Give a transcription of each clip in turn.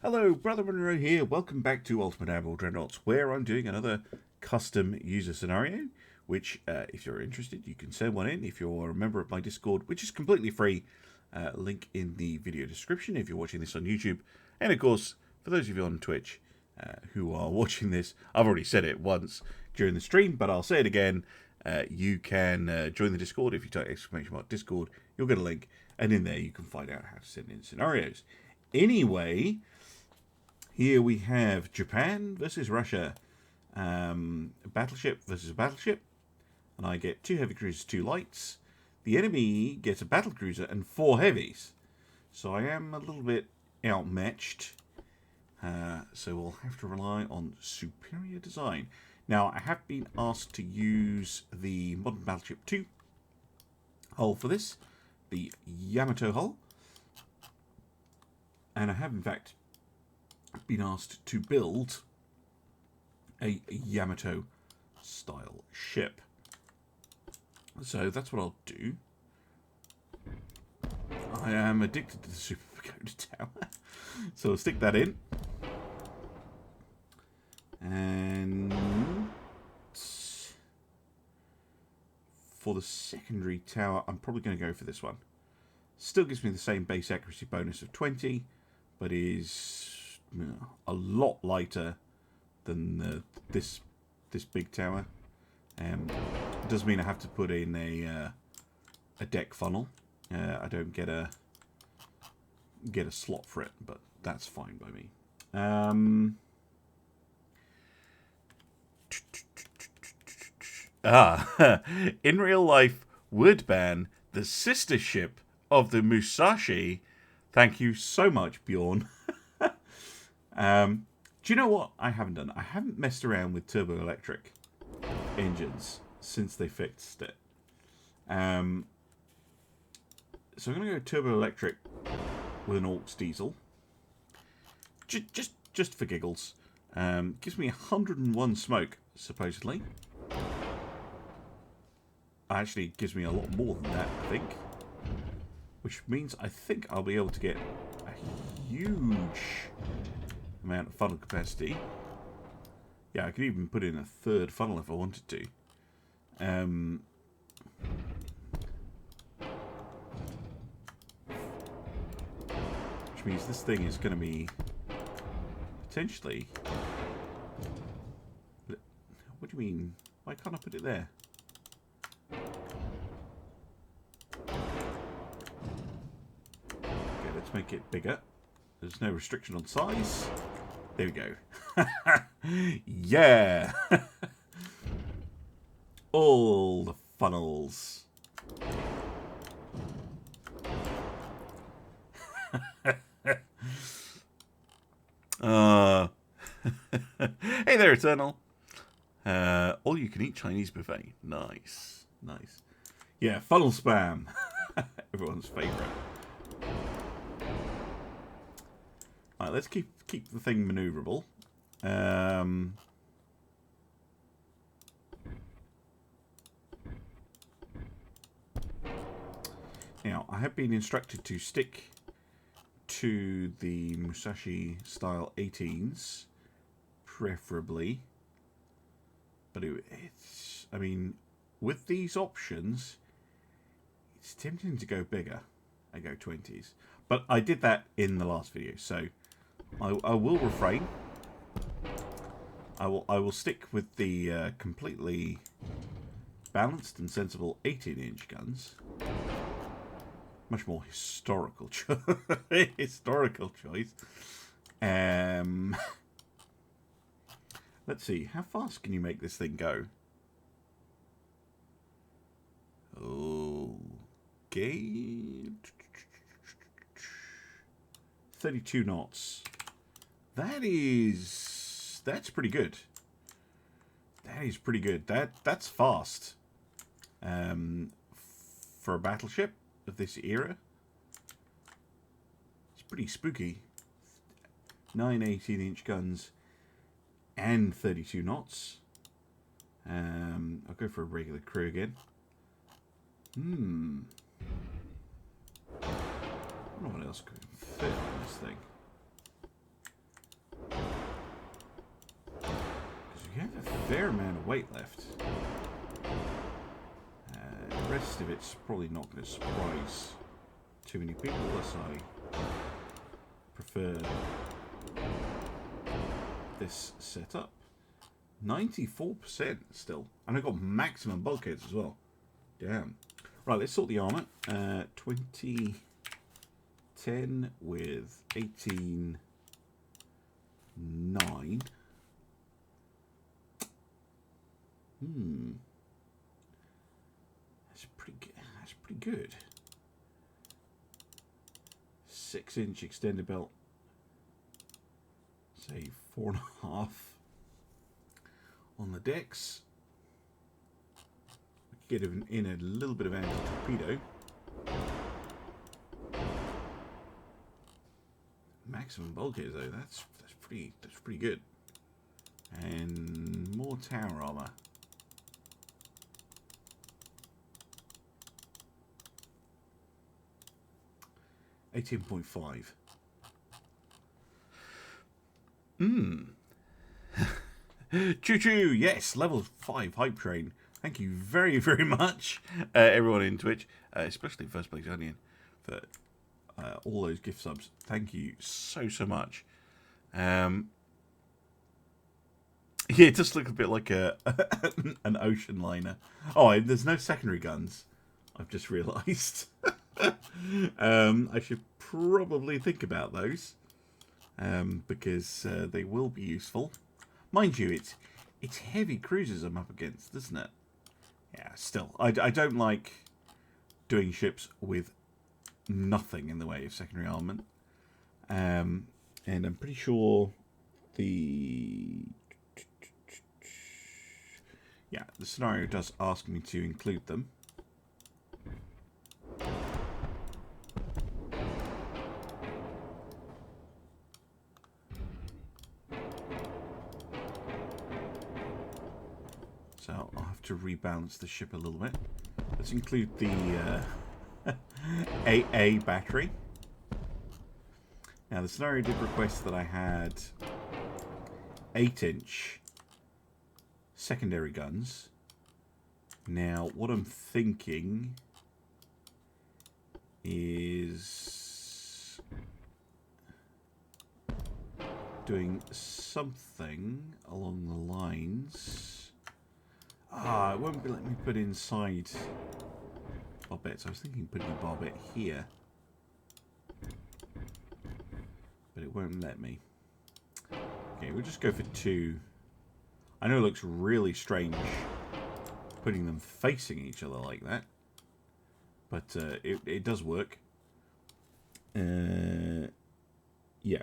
Hello, Brother Monroe here. Welcome back to Ultimate Admiral Dreadnoughts, where I'm doing another custom user scenario, which, if you're interested, you can send one in if you're a member of my Discord, which is completely free. Link in the video description if you're watching this on YouTube. And, of course, for those of you on Twitch who are watching this, I've already said it once during the stream, but I'll say it again. You can join the Discord. If you type !Discord, you'll get a link, and in there you can find out how to send in scenarios. Anyway, here we have Japan versus Russia, battleship versus battleship, and I get 2 heavy cruisers, 2 lights. The enemy gets a battle cruiser and 4 heavies, so I am a little bit outmatched. So we'll have to rely on superior design. Now, I have been asked to use the Modern Battleship 2 hull for this, the Yamato hull, and I have in fact been asked to build a Yamato style ship. So that's what I'll do. I am addicted to the Superpagoda Tower, so I'll stick that in. And for the secondary tower, I'm probably going to go for this one. Still gives me the same base accuracy bonus of 20, but is a lot lighter than this big tower. It does mean I have to put in a deck funnel. I don't get a slot for it, but that's fine by me. In real life, Woodban, the sister ship of the Musashi. Thank you so much, Bjorn. Do you know what I haven't done? I haven't messed around with turbo electric engines since they fixed it. So I'm going to go turbo electric with an Orcs diesel. Just for giggles. Gives me 101 smoke, supposedly. Actually, it gives me a lot more than that, I think. Which means I think I'll be able to get a huge amount of funnel capacity. Yeah, I could even put in a 3rd funnel if I wanted to. Which means this thing is going to be potentially... What do you mean? Why can't I put it there? Okay, let's make it bigger. There's no restriction on size. There we go. Yeah! All the funnels. Hey there, Eternal. All you can eat Chinese buffet. Nice. Nice. Yeah, funnel spam. Everyone's favourite. Alright, let's keep the thing manoeuvrable. Now, I have been instructed to stick to the Musashi style 18s, preferably. But it's, I mean, with these options, it's tempting to go bigger. I go 20s. But I did that in the last video, so I will refrain. I will stick with the completely balanced and sensible 18-inch guns. Much more historical historical choice. Let's see, how fast can you make this thing go? Okay. 32 knots. That's pretty good. That is pretty good. That's fast. For a battleship of this era. It's pretty spooky. 9 18-inch guns and 32 knots. I'll go for a regular crew again. I don't know what else could fit on this thing. fair amount of weight left. The rest of it's probably not going to surprise too many people, unless I prefer this setup. 94% still. And I've got maximum bulkheads as well. Damn. Right, let's sort the armour. 2010 with 18 9. That's pretty good. That's pretty good. 6-inch extended belt. Say 4.5 on the decks. We get in a little bit of anti-torpedo. Maximum bulkheads though. That's pretty good. And more tower armor. $18.5. Choo choo, yes, level 5 hype train. Thank you very, very much, everyone in Twitch, especially First Place Onion, for all those gift subs. Thank you so much. Yeah, it does look a bit like an ocean liner. Oh, there's no secondary guns. I've just realised. I should probably think about those, because they will be useful. Mind you, it's heavy cruisers I'm up against, isn't it? Yeah, still, I don't like doing ships with nothing in the way of secondary armament. And I'm pretty sure the scenario does ask me to include them. So I'll have to rebalance the ship a little bit. Let's include the AA battery. Now the scenario did request that I had 8-inch secondary guns. Now what I'm thinking is doing something along the lines. It won't let me put inside barbettes. I was thinking putting a barbette here, but it won't let me. Okay, we'll just go for 2. I know it looks really strange putting them facing each other like that, but it does work. Yeah.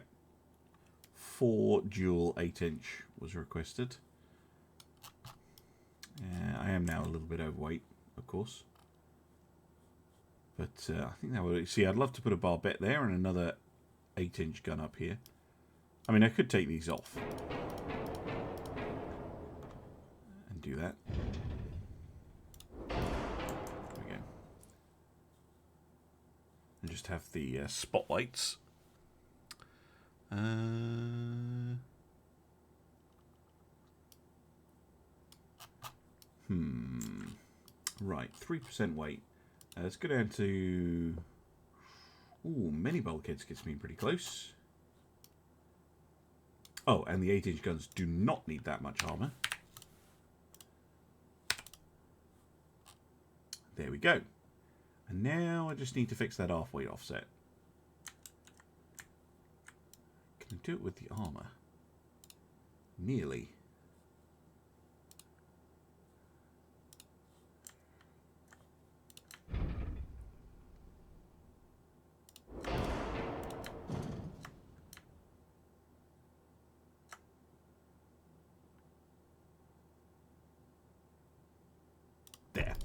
4 dual 8-inch was requested. I am now a little bit overweight, of course. But I think that would... See, I'd love to put a barbette there and another 8-inch gun up here. I mean, I could take these off and do that. There we go. And just have the spotlights. Right, 3% weight. Let's go down to... Ooh, many bulkheads gets me pretty close. Oh, and the 8-inch guns do not need that much armor. There we go. And now I just need to fix that half-weight offset. Can I do it with the armor? Nearly. There.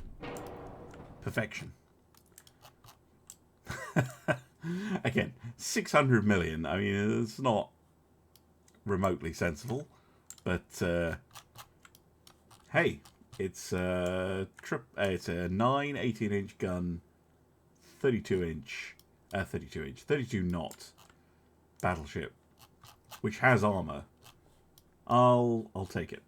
Perfection. Again, 600 million. I mean, it's not remotely sensible, but hey, it's a 9 18-inch gun, 32 knot battleship, which has armor. I'll take it.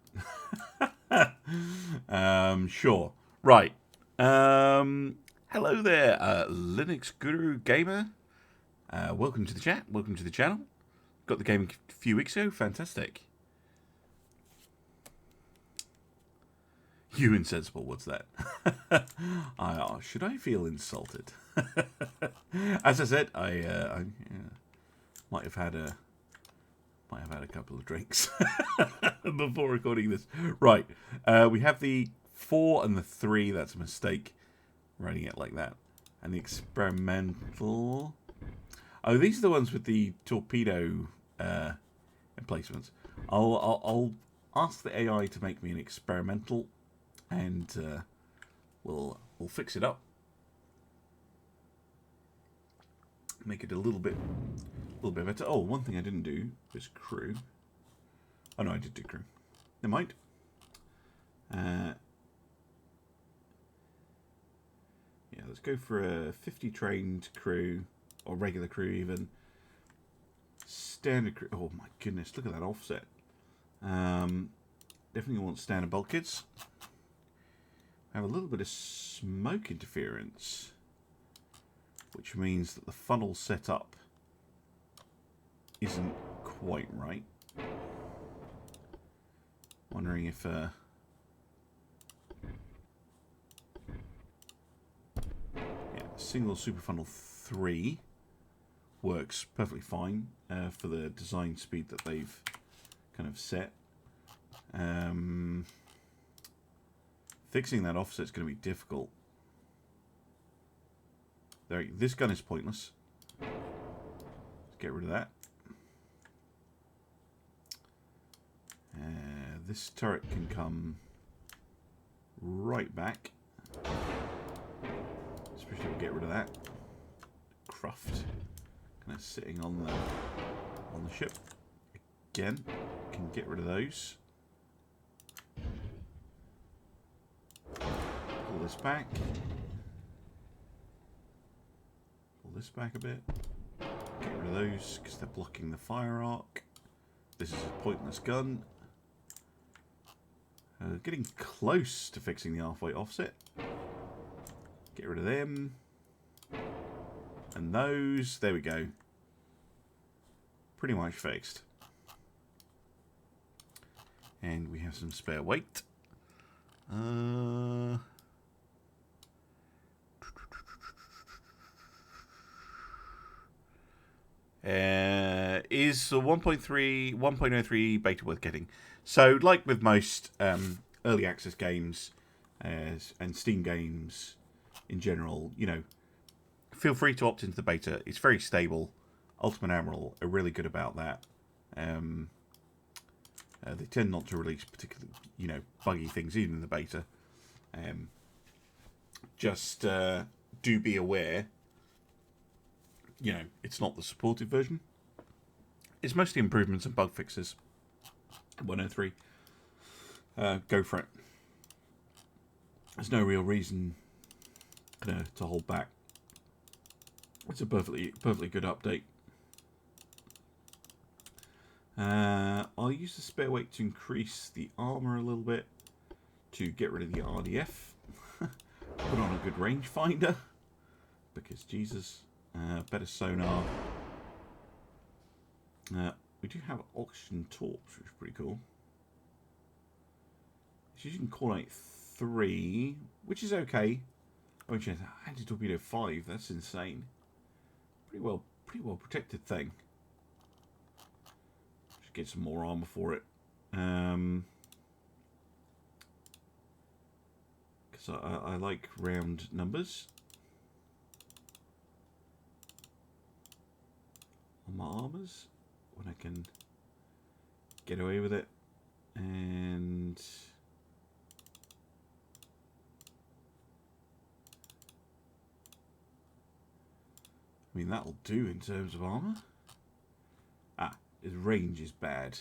Sure. Right. Hello there, Linux Guru Gamer. Welcome to the chat. Welcome to the channel. Got the game a few weeks ago. Fantastic. You insensible. What's that? Should I feel insulted? As I said, I might have had a couple of drinks before recording this. Right. We have the 4 and the 3. That's a mistake. Writing it like that. And the experimental. Oh, these are the ones with the torpedo emplacements. I'll ask the AI to make me an experimental, and we'll fix it up, make it a little bit better. Oh, one thing I didn't do was crew. Oh no, I did do crew. Never mind. Yeah, let's go for a 50 trained crew, or regular crew even. Standard crew. Oh my goodness, look at that offset. Definitely want standard bulkheads. Have a little bit of smoke interference, which means that the funnel setup isn't quite right. Wondering if single super funnel 3 works perfectly fine for the design speed that they've kind of set. Fixing that offset is going to be difficult. There, this gun is pointless. Let's get rid of that. This turret can come right back. Especially if we get rid of that craft kind of sitting on the ship. Again, can get rid of those. Pull this back. Pull this back a bit. Get rid of those because they're blocking the fire arc. This is a pointless gun. Getting close to fixing the halfway offset. Get rid of them. And those. There we go. Pretty much fixed. And we have some spare weight. Is the 1.03 beta worth getting? So, like with most early access games and Steam games in general, you know, feel free to opt into the beta. It's very stable. Ultimate Admiral are really good about that. They tend not to release particularly, you know, buggy things even in the beta. Just do be aware, you know, it's not the supported version. It's mostly improvements and bug fixes. 103. Go for it. There's no real reason to hold back. It's a perfectly good update. I'll use the spare weight to increase the armor a little bit to get rid of the RDF. Put on a good rangefinder because Jesus, better sonar. We do have oxygen torch, which is pretty cool. It's using Cornite 3, which is okay. Oh, anti-torpedo 5. That's insane. Pretty well protected thing. Should get some more armor for it. Because I like round numbers on my armors when I can get away with it. And I mean, that'll do in terms of armor. His range is bad.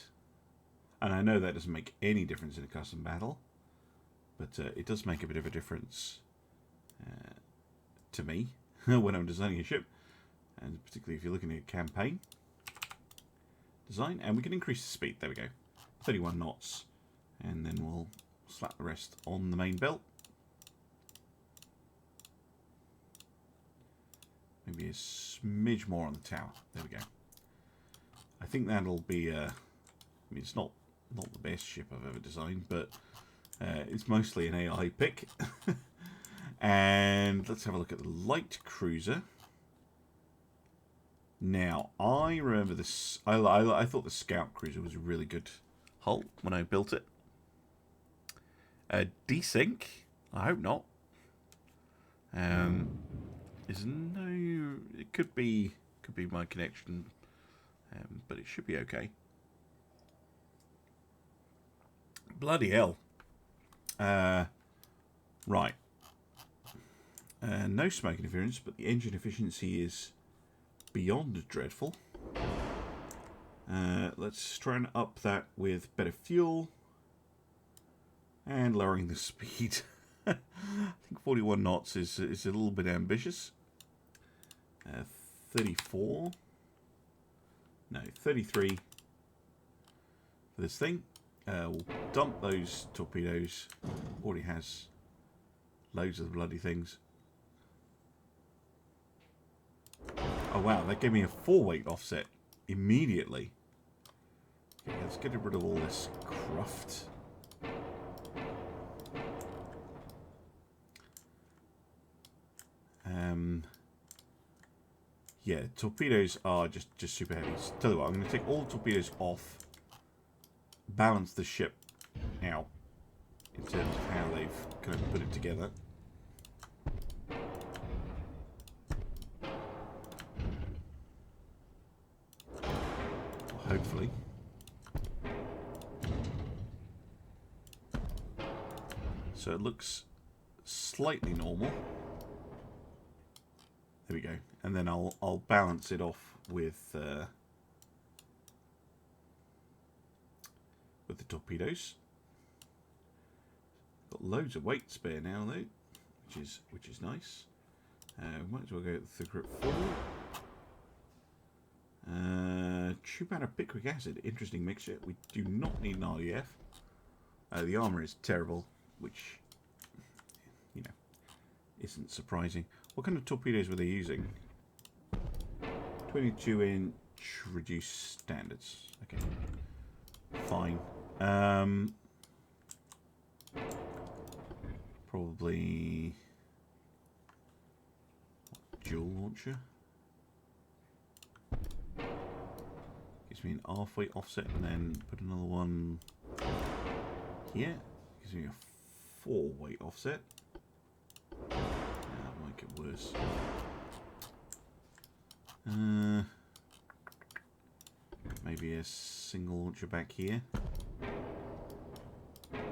And I know that doesn't make any difference in a custom battle. But it does make a bit of a difference to me when I'm designing a ship. And particularly if you're looking at a campaign design. And we can increase the speed. There we go. 31 knots. And then we'll slap the rest on the main belt. Maybe a smidge more on the tower. There we go. I think that'll be... I mean, it's not the best ship I've ever designed, but it's mostly an AI pick. And let's have a look at the light cruiser. Now, I remember this. I thought the scout cruiser was a really good hull when I built it. Desync? I hope not. Is no. It could be my connection, but it should be okay. Bloody hell! Right. No smoke interference, but the engine efficiency is beyond dreadful. Let's try and up that with better fuel and lowering the speed. I think 41 knots is a little bit ambitious. 34. No, 33 for this thing. We'll dump those torpedoes. Already has loads of the bloody things. Oh wow, that gave me a 4-weight offset immediately. Okay, let's get rid of all this cruft. Yeah, torpedoes are just super heavy. So, tell you what, I'm going to take all the torpedoes off, balance the ship out in terms of how they've kind of put it together. Hopefully. So it looks slightly normal. There we go. And then I'll balance it off with the torpedoes. Got loads of weight spare now though, which is nice. Might as well go with the grip 4. True matter picric acid, interesting mixture. We do not need an RDF. The armour is terrible, which, you know, isn't surprising. What kind of torpedoes were they using? 22-inch reduced standards. Okay, fine. Probably dual launcher. Gives me an half-weight offset and then put another one here. Gives me a 4-weight offset. That might get worse. Maybe a single launcher back here. There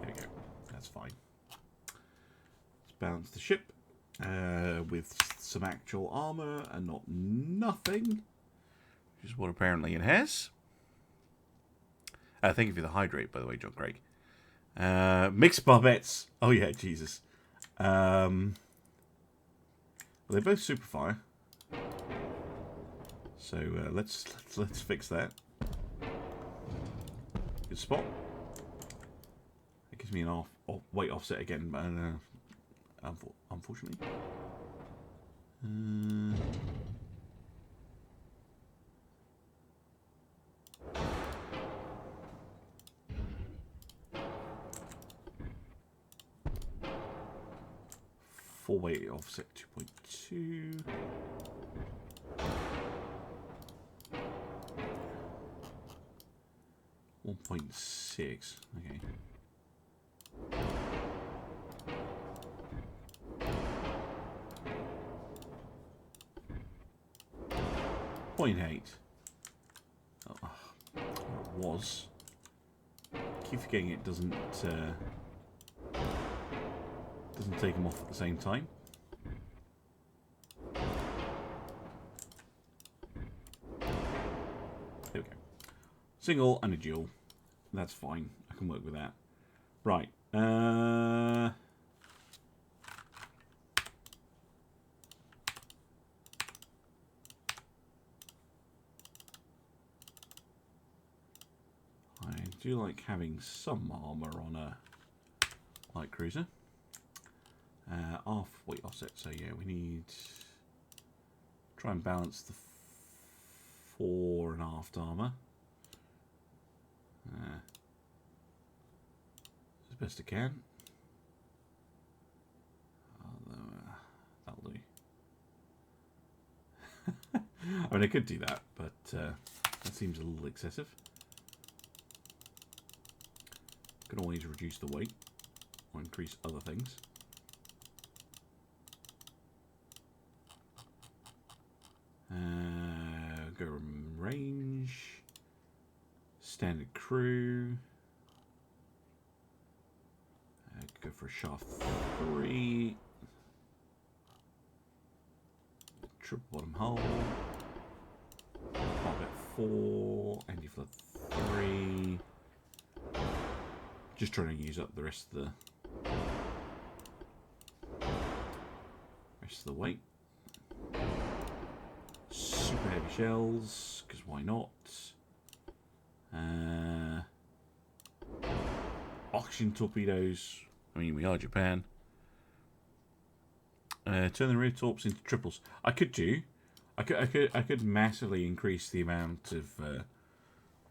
we go. That's fine. Let's balance the ship with some actual armour and not nothing, which is what apparently it has. Thank you for the hydrate, by the way, John Craig. Mixed barbettes. Oh yeah, Jesus. Well, they're both super fire. So let's fix that. Good spot. It gives me an weight offset again, but unfortunately. 4-weight offset 2.2. .6. Okay. .8. Oh, it was. Keep forgetting it doesn't take them off at the same time. There we go. Single and a dual. That's fine. I can work with that. Right. do like having some armor on a light cruiser. Half weight offset, so yeah, we need try and balance the 4 1/2 armor as best I can. That'll do. I mean, I could do that, but that seems a little excessive. Can always reduce the weight or increase other things. Go range, standard crew. Go for a shaft 3. Triple bottom hull. Pop at 4. Anti-flood 3. Just trying to use up the rest of the weight. Super heavy shells, because why not? Oxygen torpedoes. I mean, we are Japan. Turn the rear torps into triples. I could massively increase the amount of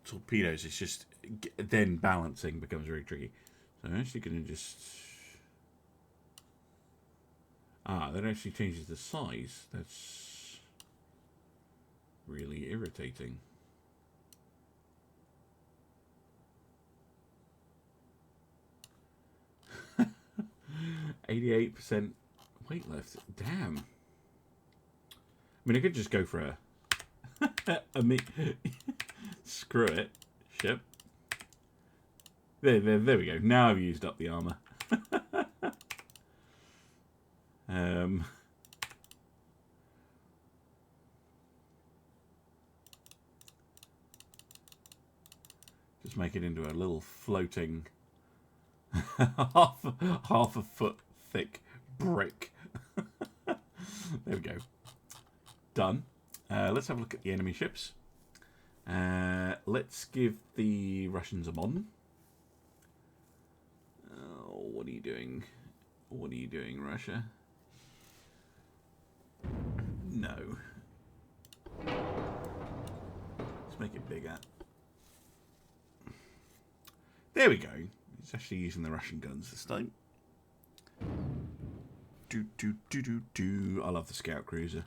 torpedoes. It's just then balancing becomes very tricky. So I'm actually going to just that actually changes the size. That's really irritating. %88% weight left. Damn. I mean, I could just go for a screw it. Ship. There we go. Now I've used up the armor. Just make it into a little floating half a foot thick brick. There we go. Done. Let's have a look at the enemy ships. Let's give the Russians a modern. What are you doing? What are you doing, Russia? No. Let's make it bigger. There we go. It's actually using the Russian guns this time. I love the scout cruiser.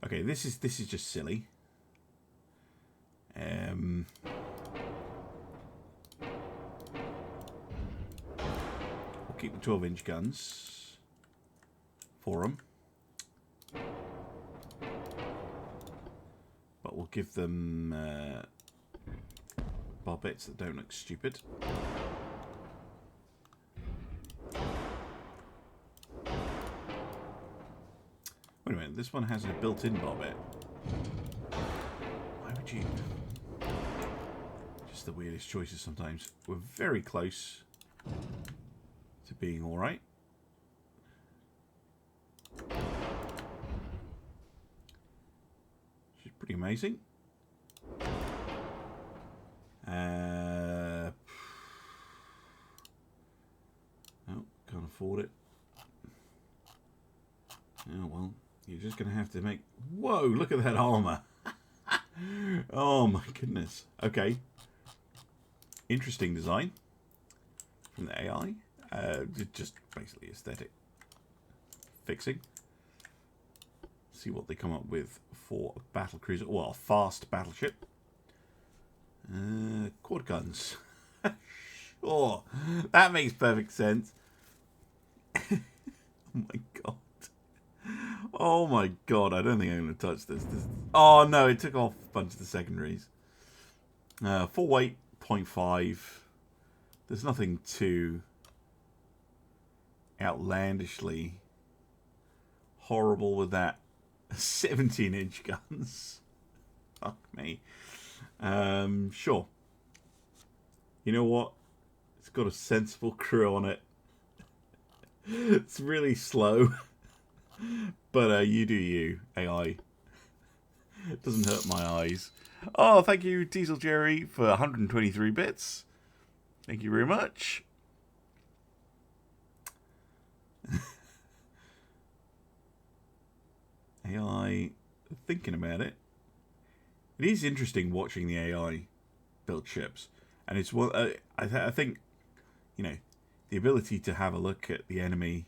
Okay, this is just silly. We'll keep the 12-inch guns for them, but we'll give them barbettes that don't look stupid. Wait a minute, this one has a built-in barbette. Why would you? Just the weirdest choices sometimes. We're very close to being alright. Which is pretty amazing. Oh, can't afford it. Oh well, you're just going to have to make... Whoa, look at that armor. Oh my goodness. Okay. Interesting design from the AI. Just basically aesthetic fixing. See what they come up with for a battle cruiser. Well, a fast battleship. Quad guns. Sure. That makes perfect sense. Oh my god. Oh my god. I don't think I'm going to touch this. Oh no, it took off a bunch of the secondaries. Full weight, 0.5. There's nothing too outlandishly horrible with that. 17-inch guns. Fuck me. Sure. You know what? It's got a sensible crew on it. It's really slow. But you do you, AI. It doesn't hurt my eyes. Oh, thank you, Diesel Jerry, for 123 bits. Thank you very much. AI, thinking about it. It is interesting watching the AI build ships. And it's what I think, you know, the ability to have a look at the enemy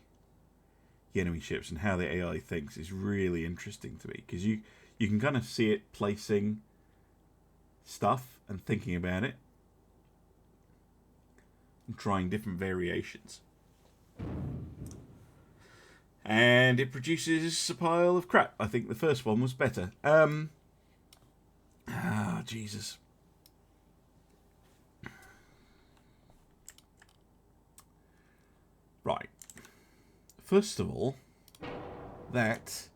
ships and how the AI thinks is really interesting to me, because you can kind of see it placing stuff and thinking about it and trying different variations, and it produces a pile of crap. I think the first one was better. Jesus. Right. First of all, that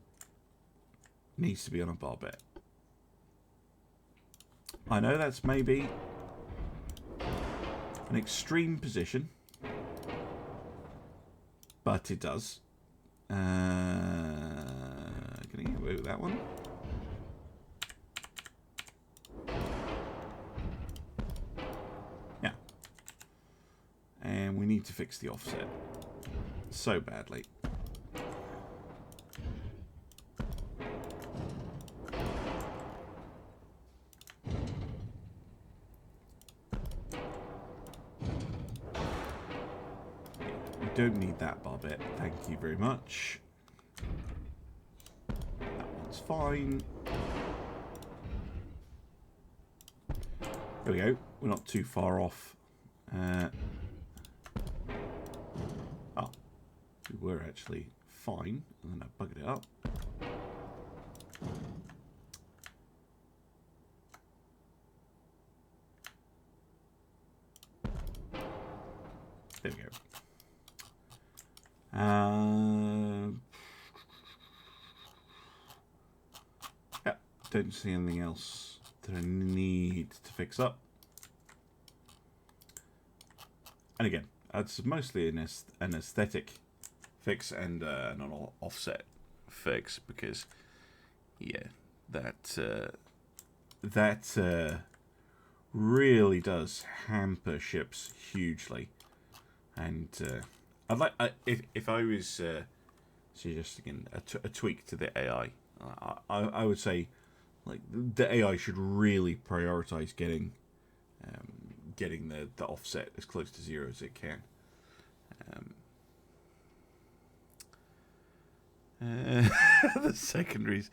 needs to be on a barbette. I know that's maybe an extreme position, but it does. Can I get away with that one? Yeah. And we need to fix the offset so badly. Don't need that barbette, thank you very much. That one's fine. There we go, we're not too far off. We were actually fine, and then I buggered it up. There we go. Yeah, don't see anything else that I need to fix up. And again, it's mostly an aesthetic fix and not an offset fix, because yeah, that really does hamper ships hugely. And I'd like, if I was suggesting a tweak to the AI, I would say, like, the AI should really prioritize getting the offset as close to 0 as it can. The secondaries.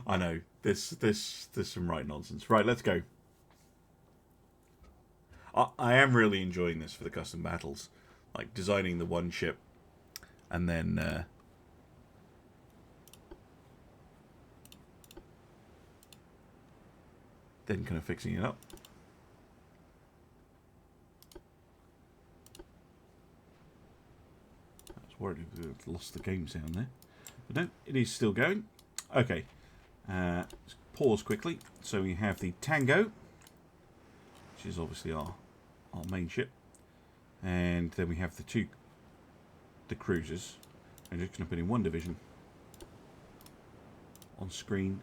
I know there's some right nonsense. Right, let's go. I am really enjoying this for the custom battles, like designing the one ship, and then kind of fixing it up. I was worried we had lost the game sound there, but no, it is still going. Okay, let's pause quickly. So we have the Tango'd, which is obviously our main ship, and then we have the cruisers. I'm just going to put in one division on screen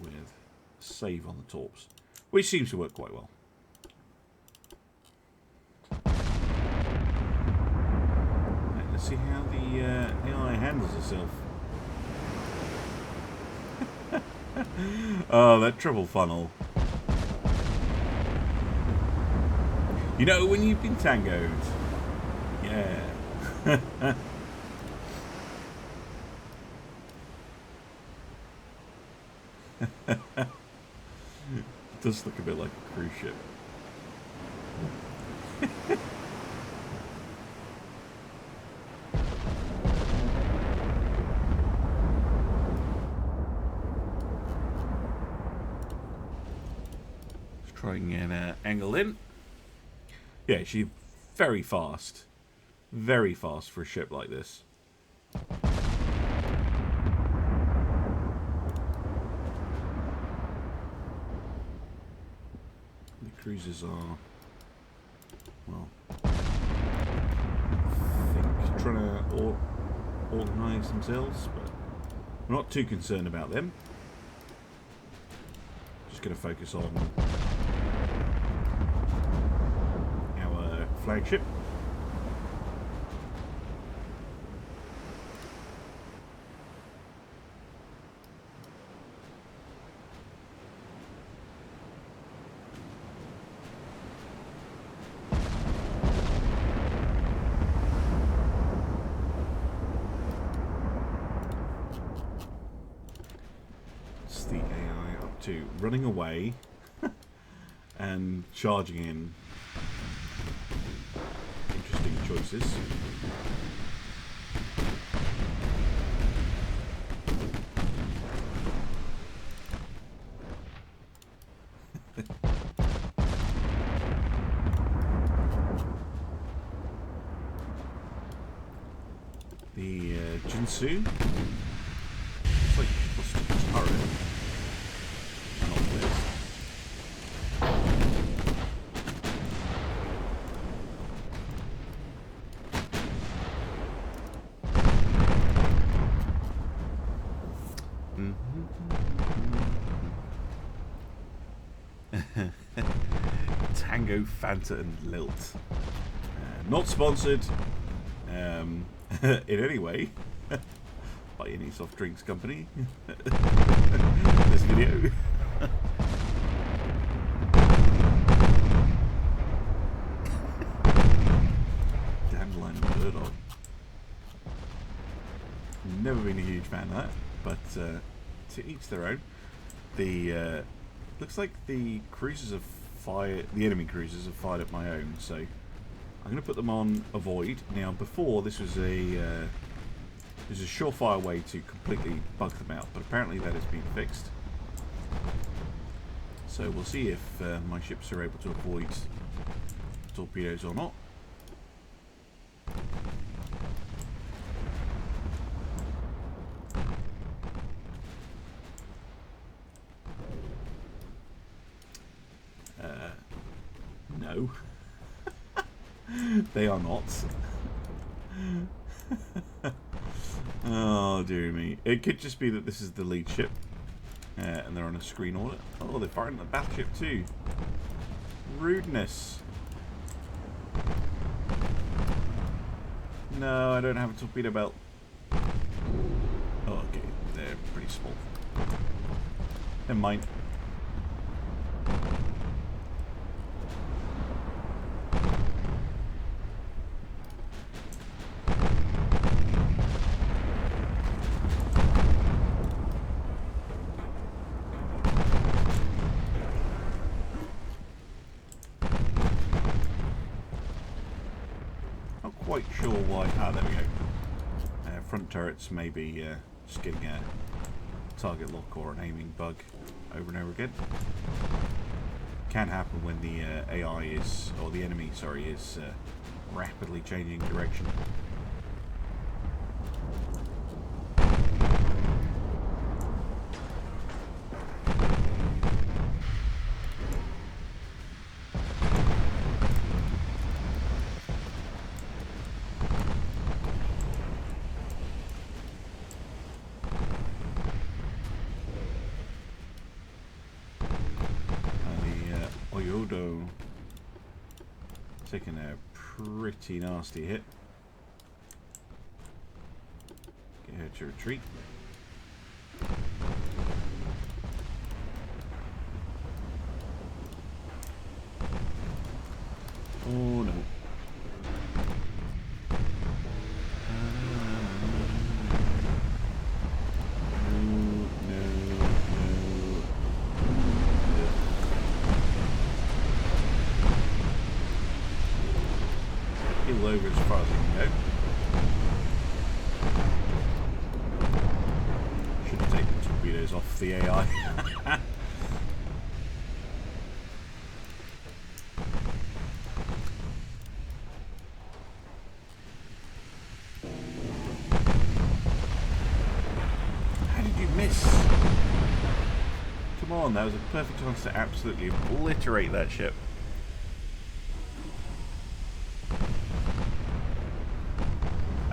with save on the torps, which seems to work quite well. Right, let's see how the AI handles itself. Oh, that trouble funnel. You know when you've been Tango'd. Yeah. It does look a bit like a cruise ship. Let's try and get an angle in. Yeah, she's very fast for a ship like this. The cruisers are, well, I think trying to organise themselves, but I'm not too concerned about them. going to focus on our flagship. Running away and charging in. Interesting choices. The Jinsu looks like just a turret. Tango, Fanta and Lilt. Not sponsored in any way by any soft drinks company. This video. Dandelion and Burdock. Never been a huge fan of that, but to each their own. The looks like the cruisers have fired. The enemy cruisers have fired at my own, so I'm going to put them on avoid. Now, before this was a surefire way to completely bug them out, but apparently that has been fixed. So we'll see if my ships are able to avoid torpedoes or not. No. They are not. Oh, dear me. It could just be that this is the lead ship. And they're on a screen audit. Oh, they're firing the battleship too. Rudeness. No, I don't have a torpedo belt. Oh, okay. They're pretty small. Never mind. Quite sure why. Ah, there we go. Front turrets maybe just getting a target lock or an aiming bug over and over again. Can happen when the AI is, or the enemy, sorry, is rapidly changing direction. Taking a pretty nasty hit. Get her to retreat. Oh no. Over as far as I can go. Should have taken the torpedoes off the AI. How did you miss? Come on, that was a perfect chance to absolutely obliterate that ship.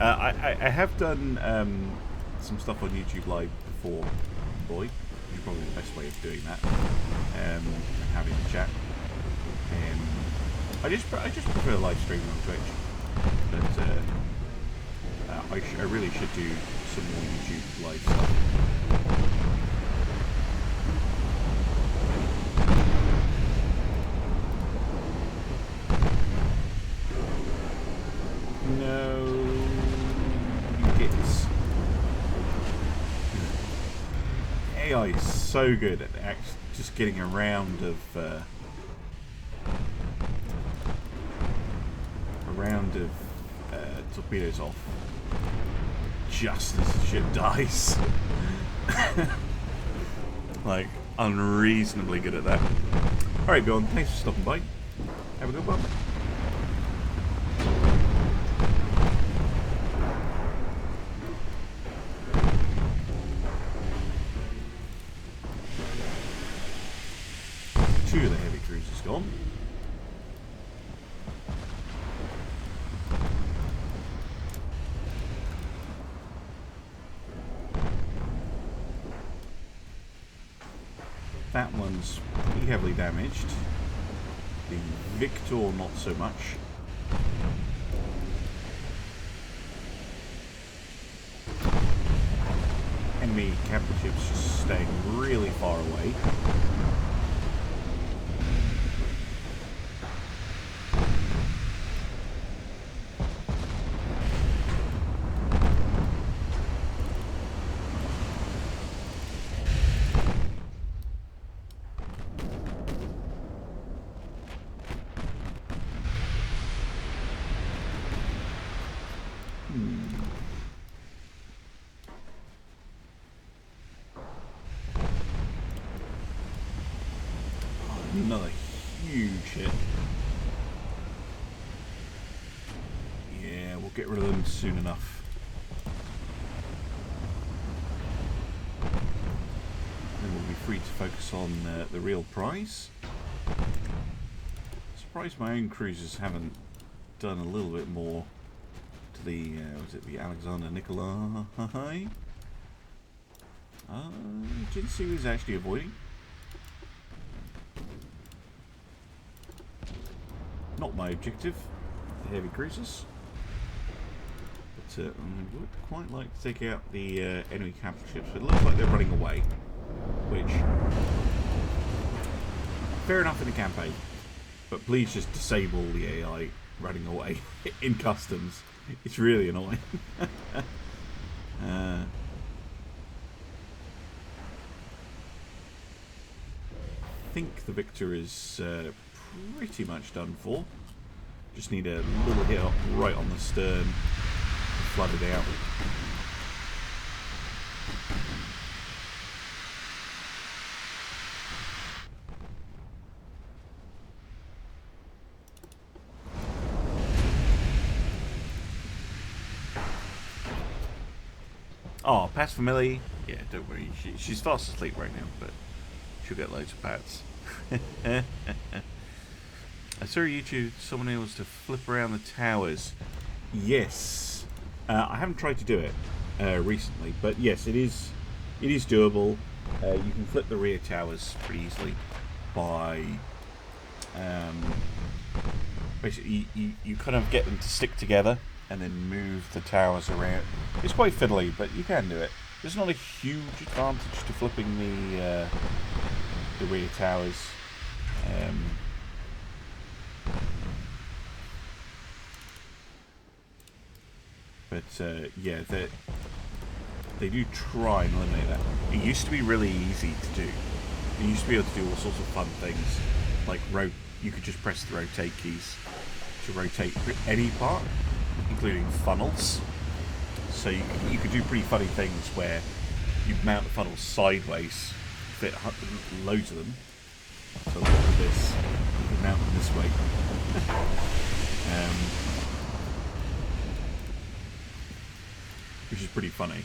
I have done some stuff on YouTube Live before, boy. is probably the best way of doing that. And having a chat. I just prefer live streaming on Twitch, but I really should do some more YouTube live stuff. No, you gits. AI is so good at actually just getting a round of torpedoes off just as the ship dies. Like, unreasonably good at that. Alright, Bjorn, thanks for stopping by. Have a good one. Two of the heavy cruisers gone. That one's pretty heavily damaged. The Victor, not so much. Enemy capital ships just staying really far away. Another huge hit. Yeah, we'll get rid of them soon enough. Then we'll be free to focus on the real prize. Surprised my own cruisers haven't done a little bit more to the, was it the Alexander Nikolai? Didn't see who was actually avoiding. Not my objective, the heavy cruisers. But I would quite like to take out the enemy capital ships. It looks like they're running away, which fair enough in the campaign. But please just disable the AI running away in customs. It's really annoying. I think the Victor is pretty much done for. Just need a little hit up right on the stern to flood it out. Oh, Pat's family. Yeah, don't worry. She's fast asleep right now, but she'll get loads of pats. I saw YouTube someone else to flip around the towers. Yes, I haven't tried to do it recently, but yes, it is doable. You can flip the rear towers pretty easily by basically you kind of get them to stick together and then move the towers around. It's quite fiddly, but you can do it. There's not a huge advantage to flipping the rear towers. But yeah, they do try and eliminate that. It used to be really easy to do. You used to be able to do all sorts of fun things, like you could just press the rotate keys to rotate any part, including funnels. So you could do pretty funny things where you mount the funnels sideways, fit loads of them. So look at this, you can mount them this way. Which is pretty funny.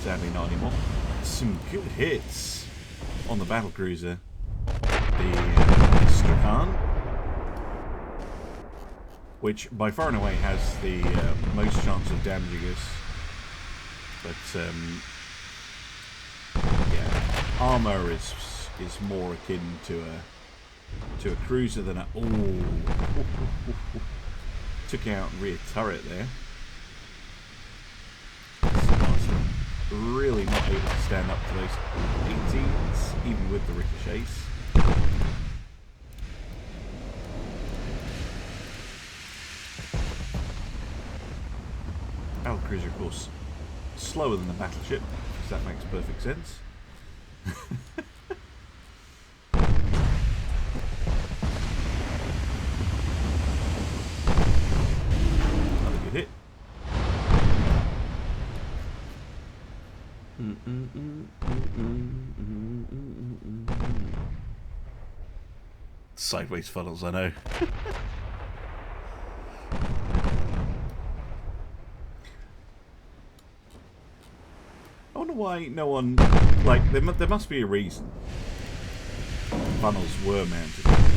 Sadly not anymore. Some good hits on the battlecruiser. The Scurvekano. which by far and away has the most chance of damaging us. But yeah, armor is more akin to a cruiser than a. Ooh, took out rear turret there. Really not able to stand up to those 18s, even with the ricochets. Battlecruiser, of course, slower than the battleship, because that makes perfect sense. Another good hit. Sideways funnels, I know. I wonder why no one, like, there must be a reason funnels were mounted like this.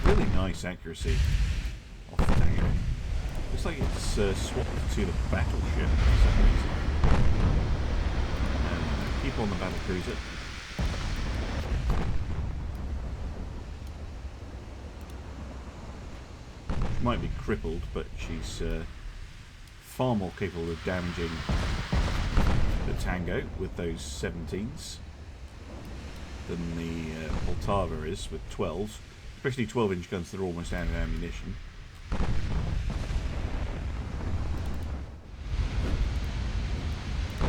Really nice accuracy off the Tango'd. Looks like it's swapped to the battleship for some reason. Keep on the battlecruiser. She might be crippled, but she's far more capable of damaging the Tango with those 17s than the Poltava is with 12s. Especially 12-inch guns that are almost out of ammunition.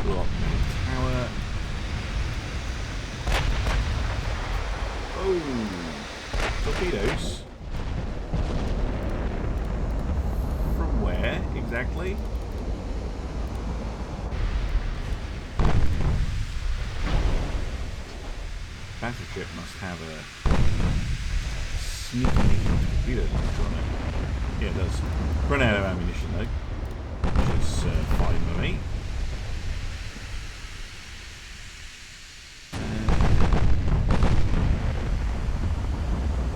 Block tower. Oh, torpedoes. From where exactly? Battleship must have a sneaky torpedo launcher on it. Yeah, it does. Run out of ammunition though, which is fine with me.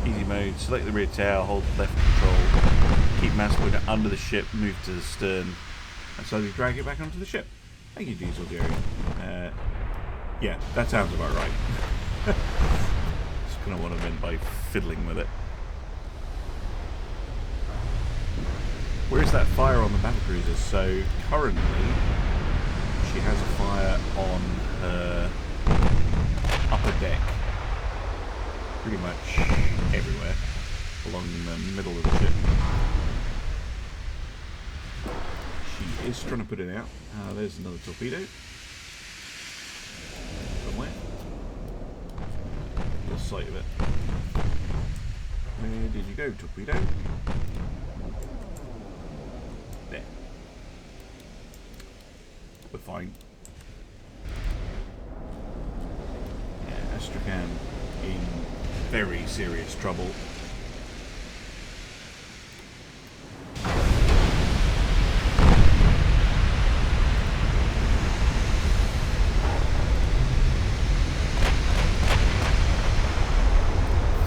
Easy mode, select the rear tower, hold left control, keep mass pointer under the ship, move to the stern, and slowly drag it back onto the ship. Thank you, Diesel Jerry. Yeah, that sounds about right. That's kind of what I meant by fiddling with it. Where's that fire on the battlecruiser? So currently she has a fire on her upper deck, pretty much everywhere along the middle of the ship. She is trying to put it out. There's another torpedo somewhere. Lost sight of it. Where did you go, torpedo? There. We're fine. Yeah, Astrakhan in very serious trouble.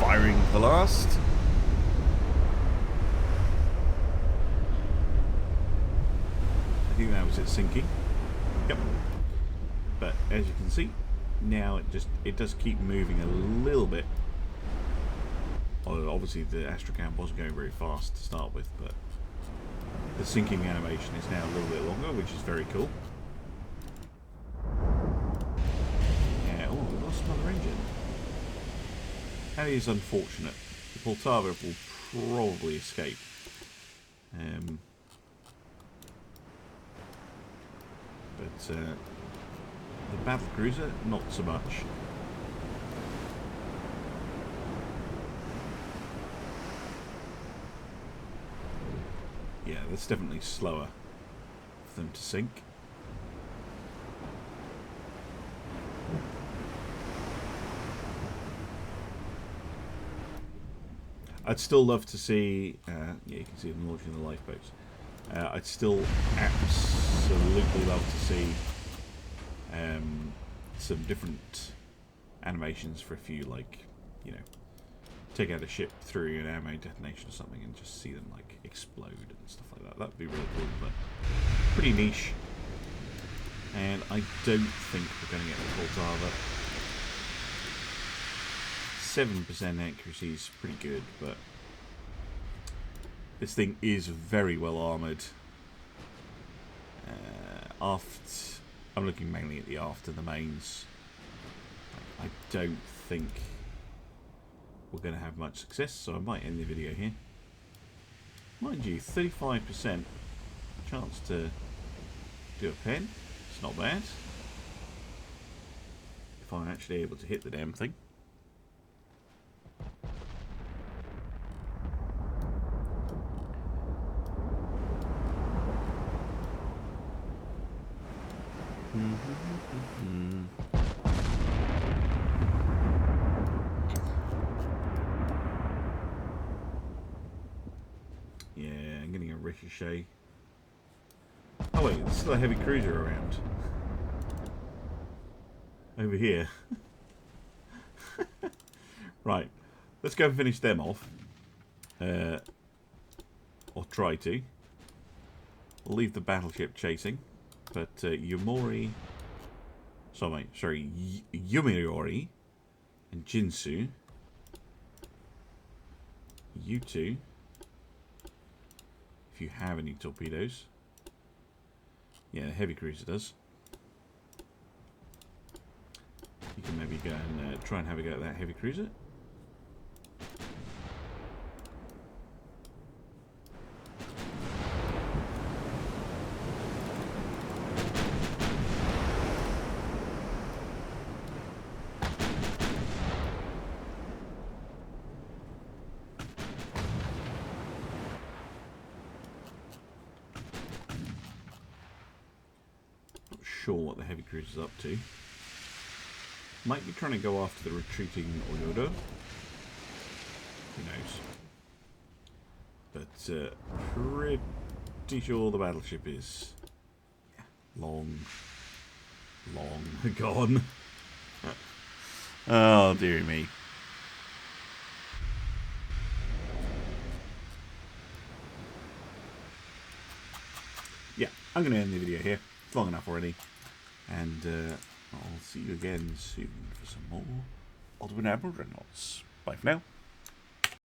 Firing the last. I think that was it sinking. Yep. But as you can see, now it does keep moving a little bit. Well, obviously the Astrakhan wasn't going very fast to start with, but the sinking animation is now a little bit longer, which is very cool. Yeah, oh, we lost another engine. That is unfortunate. The Poltava will probably escape. But the battlecruiser, not so much. Yeah, that's definitely slower for them to sink. I'd still love to see... yeah, you can see them launching the lifeboats. I'd still absolutely love to see some different animations for a few, like, you know, take out a ship through an ammo detonation or something and just see them, like, explode and stuff like that. That would be really cool, but pretty niche. And I don't think we're going to get the full target. 7% accuracy is pretty good, but this thing is very well armoured. Aft, I'm looking mainly at the aft and the mains. I don't think we're going to have much success, so I might end the video here. Mind you, 35% chance to do a pen. It's not bad. If I'm actually able to hit the damn thing. Yeah, I'm getting a ricochet. Oh wait, there's still a heavy cruiser around. Over here. Right, let's go and finish them off. Or try to. We'll leave the battleship chasing. But Yumori... Sorry, Yumiriori and Jinsu. You two. If you have any torpedoes. Yeah, the heavy cruiser does. You can maybe go and try and have a go at that heavy cruiser. Sure what the heavy cruiser is up to. Might be trying to go after the retreating Oyoda. Who knows? But pretty sure the battleship is long gone. Oh dear me. Yeah, I'm going to end the video here. It's long enough already. And I'll see you again soon for some more Admiral Dreadnoughts. Bye for now.